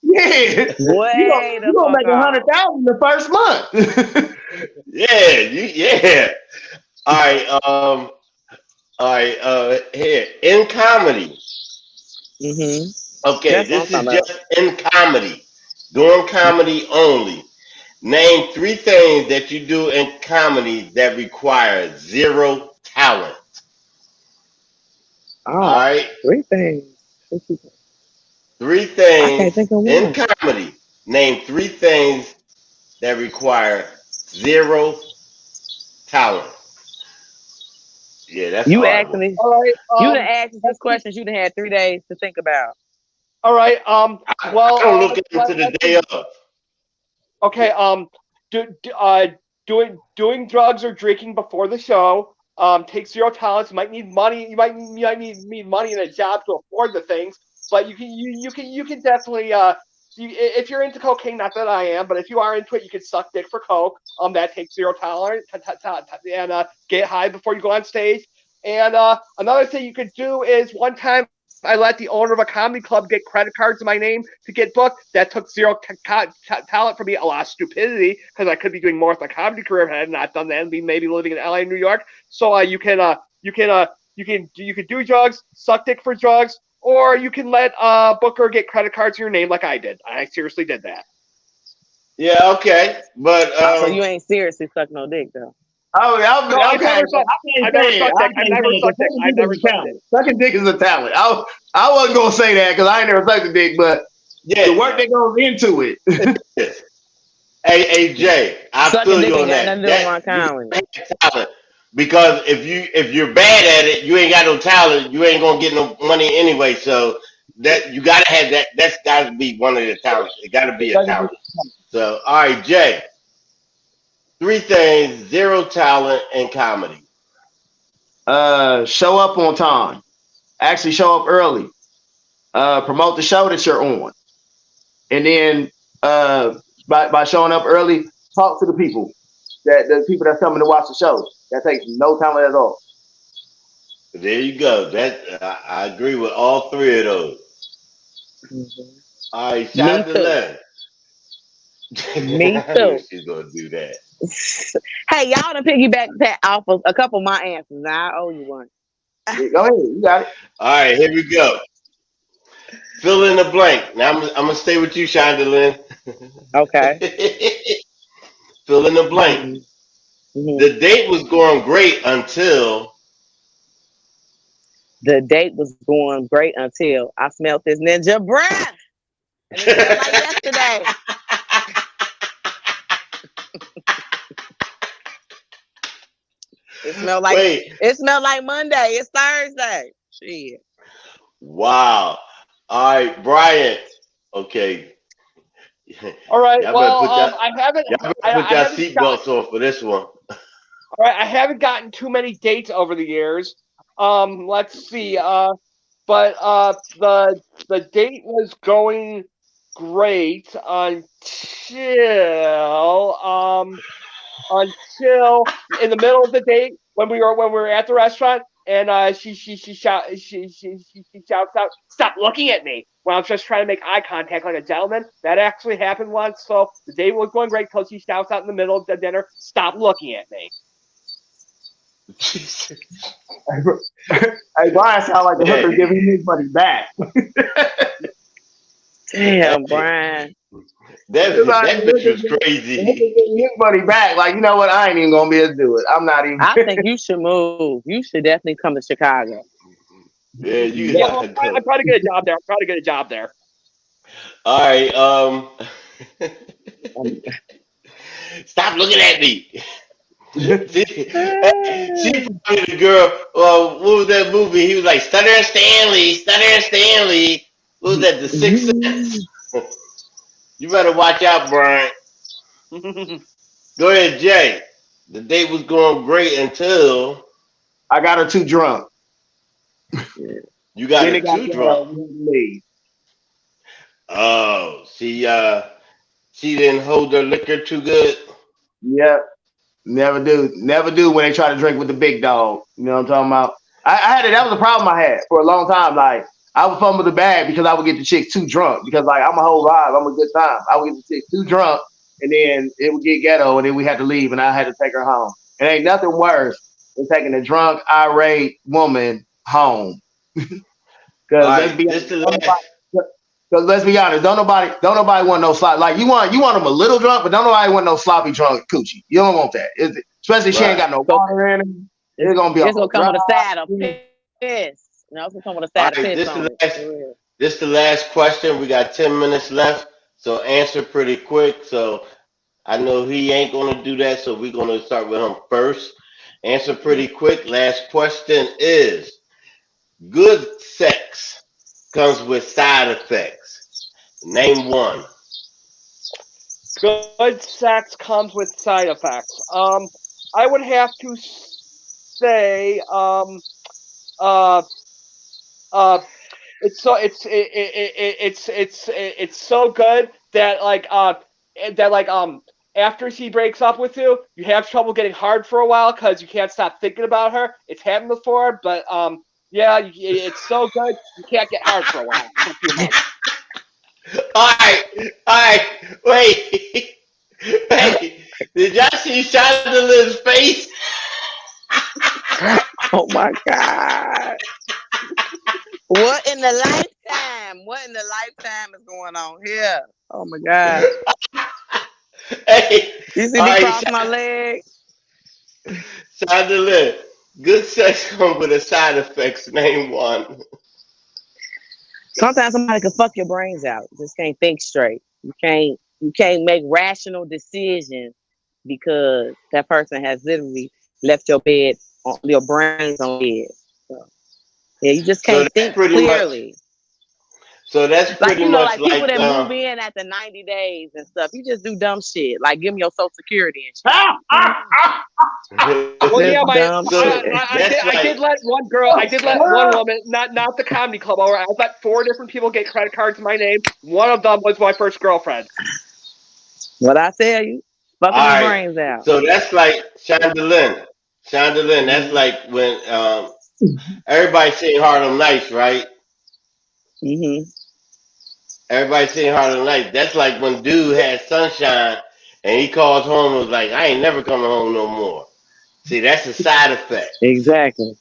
Yeah, Way you the gonna fuck make off. 100,000 the first month. Yeah. All right, here in comedy. Mm-hmm. Okay, That's what I'm this is talking about. just in comedy, doing comedy only. Name three things that you do in comedy that require zero talent. All Oh, right, three things. three I can't things think of in one. comedy. Name three things that require zero talent. Yeah, that's a You hard asked one. me. All right. You done asked us this Let's see. question. You done had 3 days to think about. All right. I don't look at it to the Let's day see. of. Okay. Doing drugs or drinking before the show. Takes zero talents. You might need money. You might need money and a job to afford the things. But you can definitely if you're into cocaine, not that I am, but if you are into it, you can suck dick for coke. That takes zero tolerance and get high before you go on stage. And another thing you could do is one time I let the owner of a comedy club get credit cards in my name to get booked. That took zero talent for me, a lot of stupidity because I could be doing more with my comedy career if I had not done that and be maybe living in LA, New York. So you can do drugs, suck dick for drugs, or you can let Booker get credit cards in your name like I did. I seriously did that. Yeah, okay, but So you ain't seriously suck no dick though. Oh, yeah, No, I've okay. never I sucked. can't I've never say it. sucked I dick. I've can't never say it. 'Cause sucked dick. sucking I've dick never is a sucked dick. talent. Sucking dick is a talent. I wasn't gonna say that because I ain't never sucked a dick, but the yeah. work that goes into it. Hey, Jay, I Sucking feel dick you ain't on got nothing that. to do with That my you comedy. gotta have talent because if you're bad at it, you ain't got no talent. You ain't gonna get no money anyway. So that you gotta have that. That's gotta be one of the talents. It gotta be a talent. So all right, Jay, three things: zero talent in comedy. Show up on time. Actually, show up early. Promote the show that you're on, and then uh, by showing up early, talk to the people the people that's coming to watch the show. That takes no talent at all. There you go. That I agree with all three of those. Mhm. All right, Me too. Shonda Me I knew too. she was gonna do that. Hey, y'all done piggyback that off of a couple of my answers. Now I owe you one. Yeah, go ahead, you got it. All right, here we go. Fill in the blank. Now I'm gonna stay with you, Shonda. Okay. Fill in the blank. Mm-hmm. The date was going great until The date was going great until I smelled this ninja breath. And it smelled like yesterday. wait. It smelled like Monday. It's Thursday. Shit. Wow. All right, Brian. Okay. All right. Y'all better Well, put y'all, I haven't. y'all better put I y'all haven't got. seatbelts on for this one. All right. I haven't gotten too many dates over the years. Let's see. But the date was going great until in the middle of the date when we were at the restaurant and she shouts out, "Stop looking at me!" When I was just trying to make eye contact like a gentleman. That actually happened once. So the date was going great until she shouts out in the middle of the dinner, "Stop looking at me!" Hey, Brian sound like the hooker giving his money back. Damn, Brian. That bitch was The hooker crazy. giving his money back. Like, you know what? I ain't even gonna be able to do it. I'm not even. I think you should move. You should definitely come to Chicago. Yeah, you Yeah, gotta I'm go. trying to get a job there. I'm trying to get a job there. All right. Um, Stop looking at me. She probably the girl. What was that movie? He was like Stutter and Stanley, Stutter and Stanley. What was that? The Sixth Sense. You better watch out, Brian. Go ahead, Jay. The date was going great until I got her too drunk. you got Then her it got too drunk. bad. We had to leave. Oh, she didn't hold her liquor too good. Yep. Never do. Never do when they try to drink with the big dog. You know what I'm talking about? I had it. That was a problem I had for a long time. Like, I would fumble the bag because I would get the chick too drunk because like I'm a whole vibe, I'm a good time. I would get the chick too drunk and then it would get ghetto and then we had to leave and I had to take her home. It ain't nothing worse than taking a drunk, irate woman home. Because let's be honest, don't nobody want no sloppy. Like you want them a little drunk, but don't nobody want no sloppy drunk coochie. You don't want that, is it? Especially if she ain't got no water in it. It's gonna be. It's gonna come with a side of piss. No, it's gonna come with a side of piss on it. This is the last question. We got 10 minutes left, so answer pretty quick. So I know he ain't gonna do that, so we're gonna start with him first. Answer pretty quick. Last question is: good sex comes with side effects. Name one. Good sex comes with side effects. I would have to say, it's so good that after she breaks up with you, you have trouble getting hard for a while because you can't stop thinking about her. It's happened before, but yeah, it's so good you can't get hard for a while. For a few months. All right, wait. Did y'all see Shonda's face? Oh my God. What in the lifetime? What in the lifetime is going on here? Oh my God. Hey, you see me cross my leg? Shonda, good sex comes with a side effects. Name one. Sometimes somebody can fuck your brains out. You just can't think straight. You can't make rational decisions because that person has literally left your bed on your brains on bed. So, yeah, you just can't think clearly. So that's pretty much like people that move in after 90 days and stuff. You just do dumb shit, like give them your social security and shit. Well, yeah, I did let one girl, I did let one woman, not the comedy club over. I let 4 different people get credit cards in my name. One of them was my first girlfriend. What I tell you, fucking your brains out. So that's like Shonda, that's like when everybody's seen Harlem Nights, right? Mm-hmm. Everybody seen Harlem Nights. That's like when dude had Sunshine and he calls home and was like, I ain't never coming home no more. See, that's a side effect. Exactly.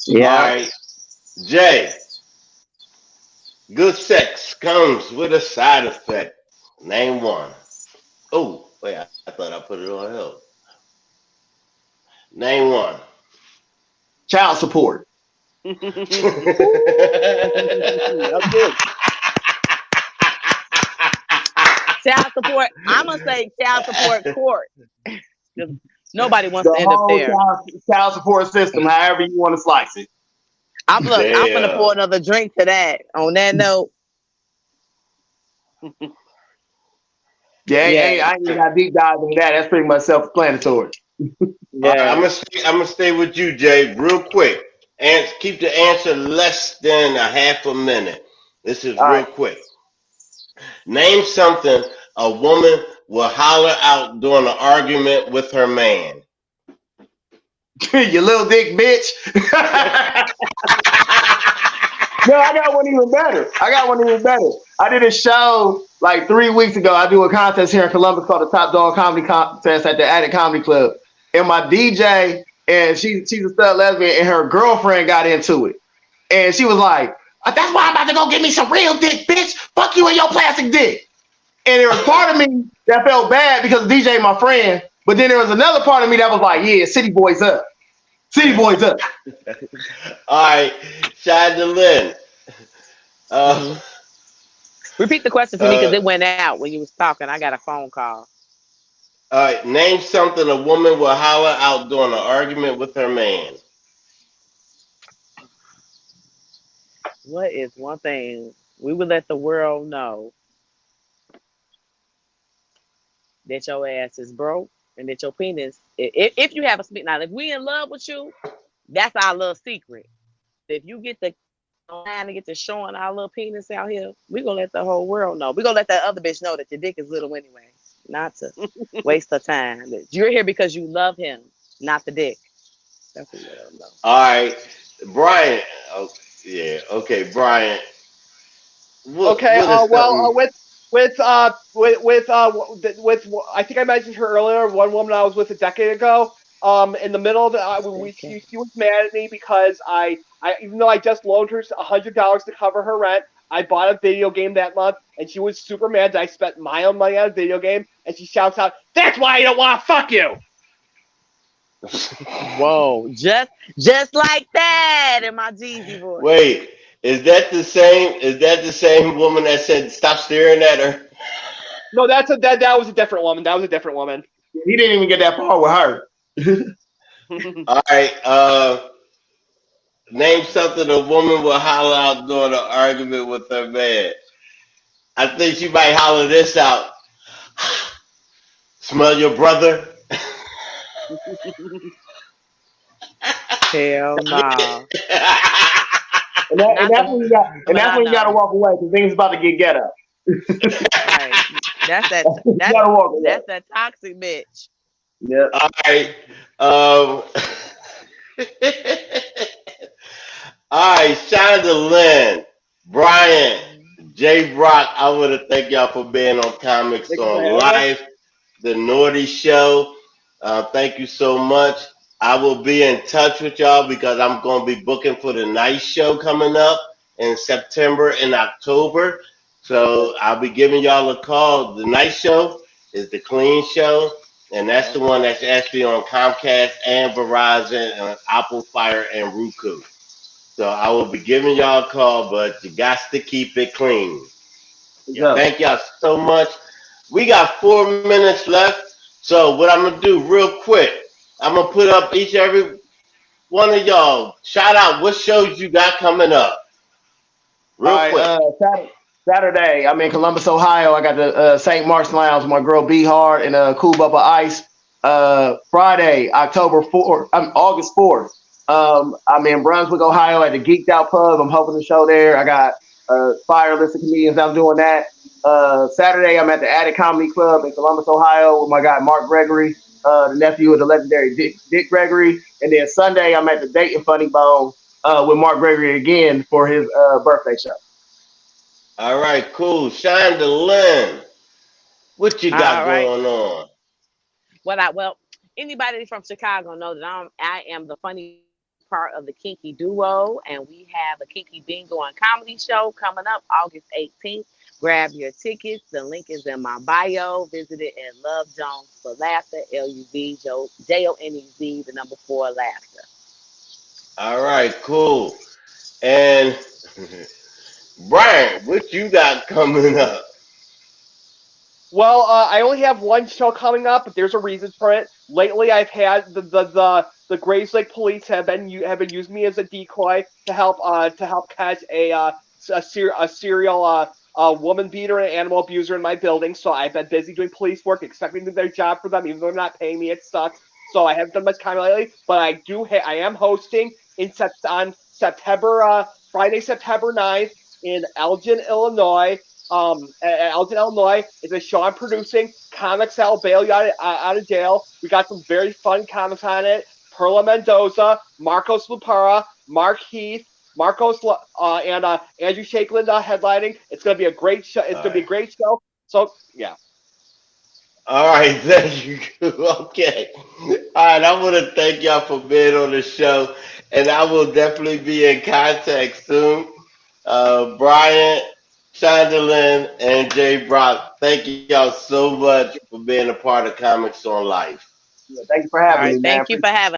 Yeah. All right. Jay, good sex comes with a side effect. Name one. Oh, wait, I thought I put it on help. Name one. Child support. That's good. Child support. I'm gonna say child support court. Nobody wants to end up there. Child support system, however you want to slice it. I'm gonna pour another drink to that. On that note. I ain't got deep dive into that. That's pretty much self-explanatory. Yeah. I'm gonna stay with you, Jay, real quick. And keep the answer less than a half a minute. This is real quick. Name something a woman will holler out during an argument with her man. You little dick bitch. No, I got one even better. I did a show like 3 weeks ago. I do a contest here in Columbus called the Top Dog Comedy Contest at the Attic Comedy Club. And my DJ, and she's a stud lesbian, and her girlfriend got into it. And she was like, that's why I'm about to go get me some real dick, bitch. Fuck you and your plastic dick. And there was part of me that felt bad because DJ my friend. But then there was another part of me that was like, yeah, City Boys up. City Boys up. All right, Shonda. Repeat the question for me because it went out when you was talking. I got a phone call. All right, name something a woman will holler out during an argument with her man. What is one thing we would let the world know that your ass is broke and that your penis, if you have a now, if we in love with you, that's our little secret. If you get the line to get to showing our little penis out here, we're gonna let the whole world know. We're gonna let that other bitch know that your dick is little anyway. Not to waste her time. You're here because you love him, not the dick. That's what you know. All right, Brian. Yeah. Okay, Brian. Okay. What is something? With I think I mentioned her earlier. One woman I was with a decade ago. In the middle of the, she was mad at me because I even though I just loaned her $100 to cover her rent, I bought a video game that month, and she was super mad that I spent my own money on a video game, and she shouts out, "That's why I don't want to fuck you." Whoa, just like that in my Jeezy voice. Wait, is that the same? Is that the same woman that said stop staring at her? No, that was a different woman. That was a different woman. He didn't even get that far with her. All right. Name something a woman will holler out during an argument with her man. I think she might holler this out. Smell your brother. Hell no. And that's when you got, and But that's I when you got to know. walk away because things about to get ghetto. Right. That's that. You got to walk away. That's that toxic bitch. Yeah. All right. All right. Shonda Lynn, Brian, Jay Brock, I want to thank y'all for being on Comics Thank you for on having us. Life, the Naughty Show. Thank you so much. I will be in touch with y'all because I'm going to be booking for the night show coming up in September and October. So I'll be giving y'all a call. The night show is the clean show, and that's the one that's actually on Comcast and Verizon and Apple Fire and Roku. So I will be giving y'all a call, but you got to keep it clean. Yeah. Thank y'all so much. We got 4 minutes left. So what I'm gonna do real quick, I'm gonna put up each and every one of y'all. Shout out what shows you got coming up. Real All right. quick. Saturday, I'm in Columbus, Ohio. I got the St. Mark's Lounge with my girl B Hard and Cool Bubba Ice. Friday, August 4th. I'm in Brunswick, Ohio at the Geeked Out Pub. I'm hoping to show there. I got a fire list of comedians. I'm doing that. Saturday, I'm at the Attic Comedy Club in Columbus, Ohio with my guy Mark Gregory, the nephew of the legendary Dick Gregory. And then Sunday, I'm at the Dayton Funny Bone with Mark Gregory again for his birthday show. All right, cool. Shonda Lynn, what you got All right. going on? Well, anybody from Chicago know that I am the funny part of the Kinky Duo, and we have a Kinky Bingo and Comedy Show coming up August 18th. Grab your tickets. The link is in my bio. Visit it at Love Jones for Laughter, LUV, JONEZ, the number 4 Laughter. All right, cool. And Brian, what you got coming up? Well, I only have one show coming up, but there's a reason for it. Lately, I've had the Grays Lake Police have been using me as a decoy to help catch a serial woman beater and animal abuser in my building. So I've been busy doing police work, expecting to do their job for them, even though they're not paying me. It sucks. So I haven't done much time lately, but I am hosting on Friday, September 9th in Elgin, Illinois. At Elgin, Illinois. It's a show I'm producing. Comics that'll bail you out of jail. We got some very fun comics on it. Perla Mendoza, Marcos Lupara, Mark Heath, and Andrew Shakeland headlining. It's gonna be a great show. It's gonna be a great show. So yeah. All right, thank you. Okay. All right, I want to thank y'all for being on the show, and I will definitely be in contact soon. Brian, Chandlerlin, and Jay Brock, thank y'all so much for being a part of Comics on Life. Yeah, thank you for All having right. me, man. Thank you for having